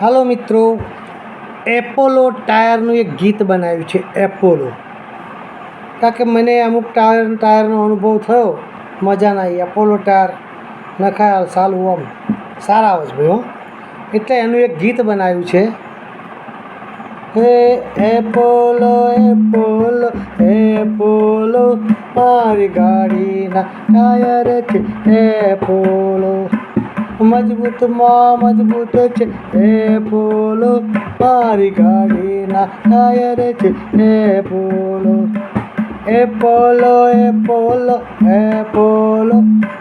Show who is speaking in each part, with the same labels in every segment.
Speaker 1: હાલો મિત્રો, એપોલો ટાયરનું એક ગીત બનાવ્યું છે એપોલો. કારણ કે મને અમુક ટાયરનો અનુભવ થયો, મજા ના આવી. એપોલો ટાયર નખાય સાલું આમ સારા આવે છે ભાઈ હો. એટલે એનું એક ગીત બનાવ્યું છે. હે એપોલો એપોલો એપોલો મારી ગાડીના ટાયર છે એપોલો, મજબૂતમાં મજબૂત છે એપોલો, મારી ગાડીના ટાયર છે એપોલો. એપોલો એપોલો એપોલો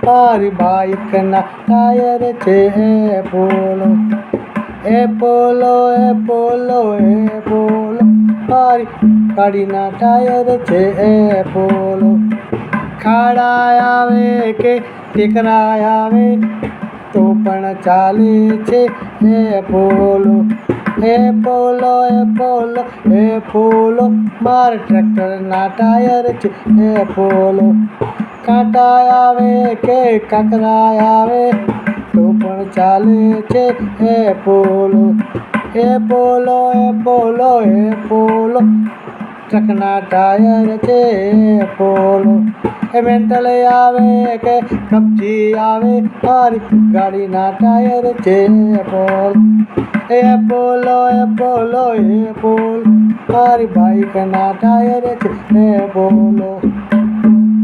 Speaker 1: મારી બાઇકના ટાયર છે એપોલો. એપોલો એપોલો એપોલો મારી ગાડીના ટાયર છે એપોલો. ખાડા આવે કે ટેકરા આવે તો પણ ચાલે છે એપોલો. એપોલો એપોલો એપોલો મારા ટ્રેક્ટરના ટાયર છે એપોલો. કાંટા આવે કે કાંકરા આવે તો પણ ચાલે છે એપોલો. એપોલો એપોલો એપોલો ટ્રકના ટાયર છે એપોલો. મેન્ટલ આવે કે કપચી આવે મારી ગાડીના ટાયર છે એપોલો. એપોલો એપોલો એપોલો મારી બાઇકના ટાયર છે એપોલો.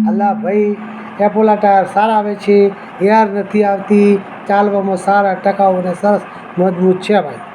Speaker 1: અલા ભાઈ, એપોલા ટાયર સારા આવે છે, યાર નથી આવતી, ચાલવામાં સારા ટકાઉ અને સરસ મજબૂત છે ભાઈ.